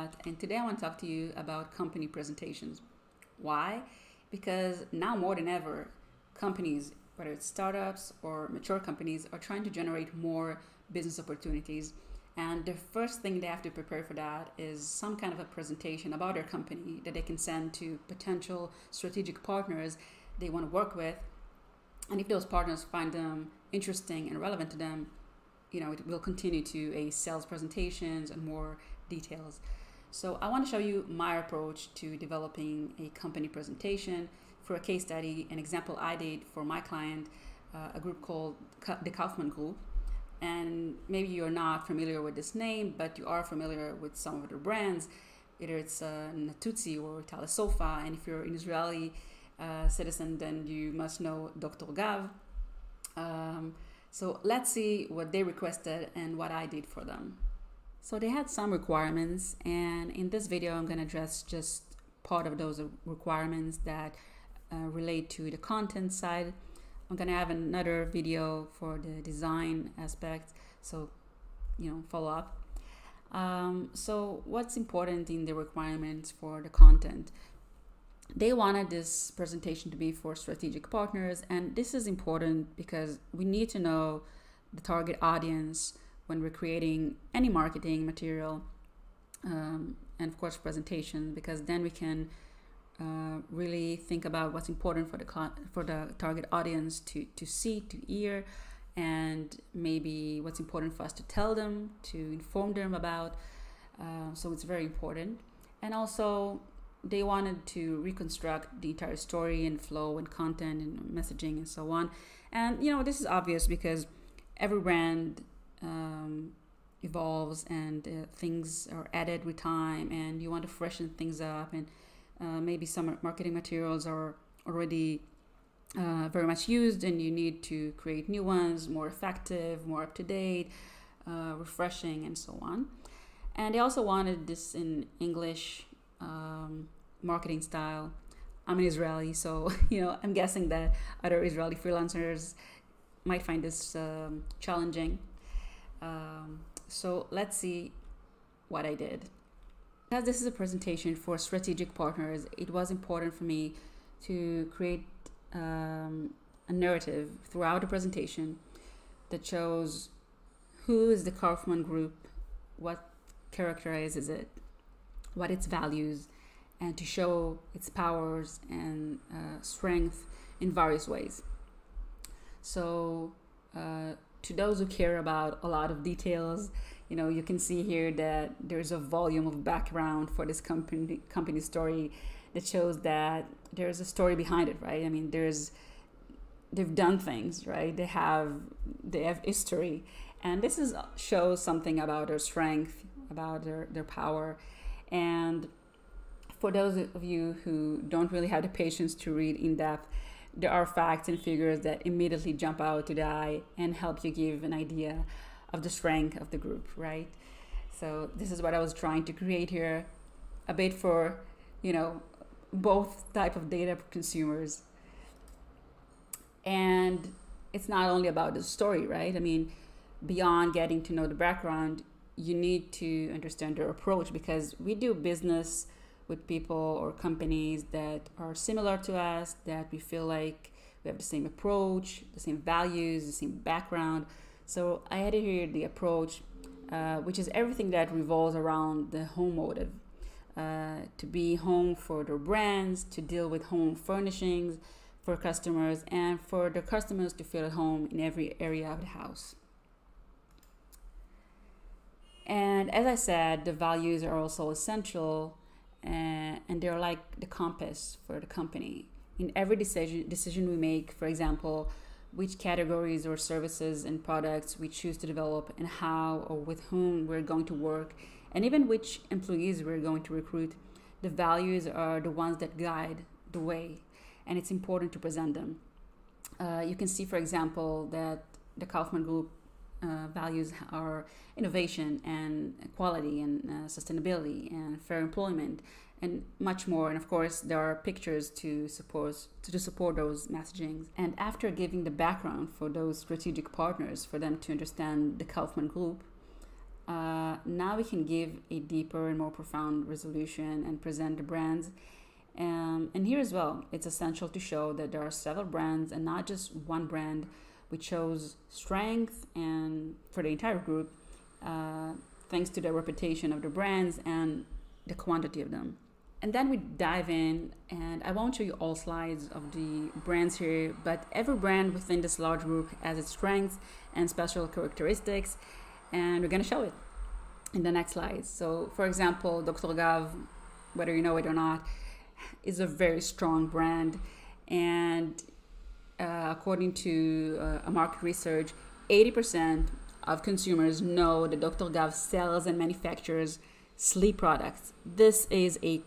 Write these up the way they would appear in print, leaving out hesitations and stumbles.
Melat, and today I want to talk to you about company presentations. Why? Because now more than ever, companies, whether it's startups or mature companies, are trying to generate more business opportunities. And the first thing they have to prepare for that is some kind of a presentation about their company that they can send to potential strategic partners they want to work with. And if those partners find them interesting and relevant to them, it will continue to a sales presentations and more details. So I want to show you my approach to developing a company presentation for a case study, an example I did for my client, a group called the Kaufman Group. And maybe you're not familiar with this name, but you are familiar with some of their brands, either it's Natuzzi or Sofa. And if you're an Israeli citizen, then you must know Dr. Gav. So let's see what they requested and what I did for them. So they had some requirements, and in this video I'm going to address just part of those requirements that relate to the content side. I'm going to have another video for the design aspect, so follow up. So what's important in the requirements for the content? They wanted this presentation to be for strategic partners, and this is important because we need to know the target audience when we're creating any marketing material, and of course presentation, because then we can really think about what's important for the target audience to see, to hear, and maybe what's important for us to tell them, to inform them about. So it's very important. And also they wanted to reconstruct the entire story and flow and content and messaging and so on. And this is obvious because every brand evolves, and things are added with time, and you want to freshen things up, and maybe some marketing materials are already very much used, and you need to create new ones, more effective, more up-to-date, refreshing, and so on. And they also wanted this in English marketing style. I'm an Israeli, so I'm guessing that other Israeli freelancers might find this challenging. So let's see what I did. As this is a presentation for strategic partners, it was important for me to create a narrative throughout the presentation that shows who is the Kaufman Group, what characterizes it, what its values, and to show its powers and strength in various ways. So to those who care about a lot of details, you can see here that there's a volume of background for this company story that shows that there's a story behind it, right? I mean, they've done things, right? They have history, and this shows something about their strength, about their power. And for those of you who don't really have the patience to read in depth, there are facts and figures that immediately jump out to the eye and help you give an idea of the strength of the group, right? So this is what I was trying to create here, a bit for, both type of data consumers. And it's not only about the story, right? I mean, beyond getting to know the background, you need to understand their approach, because we do business with people or companies that are similar to us, that we feel like we have the same approach, the same values, the same background. So I added here the approach, which is everything that revolves around the home motive, to be home for their brands, to deal with home furnishings for customers, and for the customers to feel at home in every area of the house. And as I said, the values are also essential, and they're like the compass for the company. In every decision we make, for example, which categories or services and products we choose to develop, and how or with whom we're going to work, and even which employees we're going to recruit, the values are the ones that guide the way, and it's important to present them. You can see, for example, that the Kaufman Group values are innovation and quality and sustainability and fair employment and much more. And of course, there are pictures to support those messagings. And after giving the background for those strategic partners, for them to understand the Kaufman Group, Now we can give a deeper and more profound resolution and present the brands. And here as well, it's essential to show that there are several brands and not just one brand, which shows strength and for the entire group, thanks to the reputation of the brands and the quantity of them. And then we dive in, and I won't show you all slides of the brands here, but every brand within this large group has its strengths and special characteristics, and we're going to show it in the next slides. So, for example, Dr. Gav, whether you know it or not, is a very strong brand, and according to a market research, 80% of consumers know that Dr. Gav sells and manufactures sleep products. This is a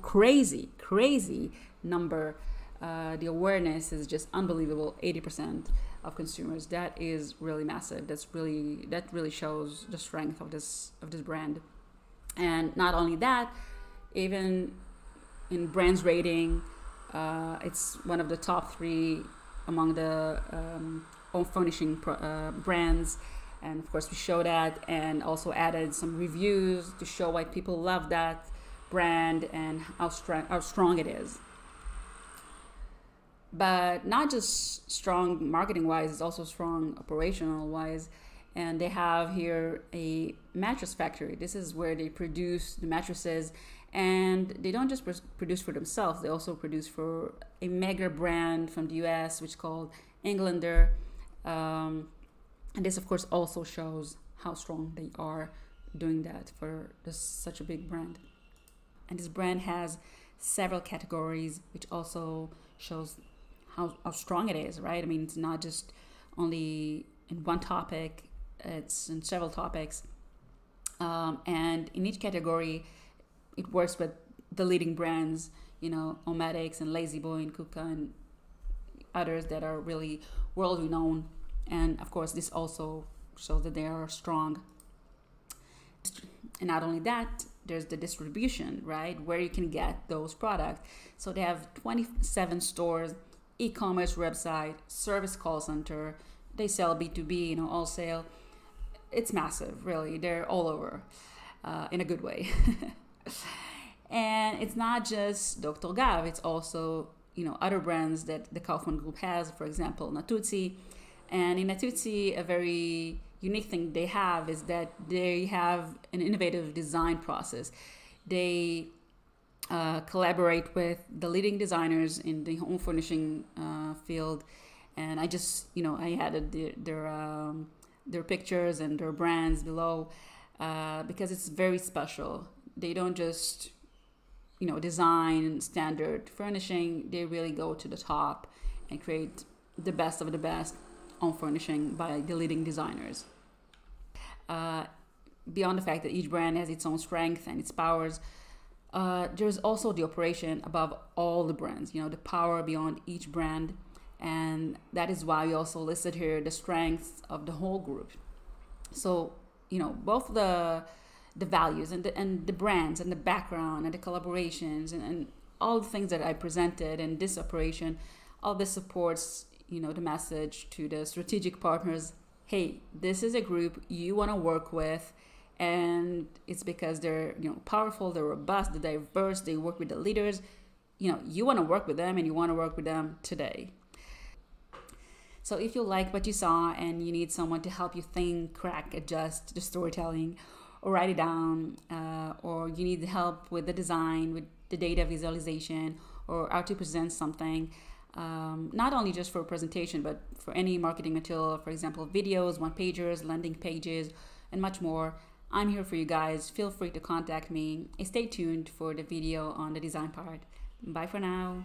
crazy number. The awareness is just unbelievable. 80% of consumers. That is really massive. That really shows the strength of this brand. And not only that, even in brands rating, it's one of the top 3 among the home furnishing brands. And of course we show that, and also added some reviews to show why people love that brand and how strong it is. But not just strong marketing wise, it's also strong operational wise. And they have here a mattress factory. This is where they produce the mattresses, and they don't just produce for themselves, they also produce for a mega brand from the US, which is called Englander. And this, of course, also shows how strong they are doing that for such a big brand. And this brand has several categories, which also shows how strong it is, right? I mean, it's not just only in one topic, it's in several topics. And in each category, it works with the leading brands, you know, Omatics and Lazyboy and Kuka and others that are really world-renowned. And of course, this also shows that they are strong. And not only that, there's the distribution, right? Where you can get those products. So they have 27 stores, e-commerce website, service call center. They sell B2B, you know, wholesale. It's massive, really. They're all over in a good way. And it's not just Dr. Gav. It's also, you know, other brands that the Kaufman Group has, for example, Natuzzi. And in Natuzzi, a very unique thing they have is that they have an innovative design process. They collaborate with the leading designers in the home furnishing field. And I just, you know, I added their pictures and their brands below because it's very special. They don't just, you know, design standard furnishing. They really go to the top and create the best of the best home furnishing by the leading designers. Beyond the fact that each brand has its own strength and its powers, there's also the operation above all the brands, you know, the power beyond each brand. And that is why we also listed here the strengths of the whole group. So, you know, both the values and the brands and the background and the collaborations and all the things that I presented in this operation, all this supports, you know, the message to the strategic partners. Hey, this is a group you want to work with, and it's because they're, you know, powerful, they're robust, they're diverse, they work with the leaders. You know, you want to work with them, and you want to work with them today. So if you like what you saw and you need someone to help you think, crack, adjust the storytelling, or write it down, or you need help with the design, with the data visualization, or how to present something, not only just for a presentation, but for any marketing material, for example, videos, one-pagers, landing pages, and much more, I'm here for you guys. Feel free to contact me. Stay tuned for the video on the design part. Bye for now.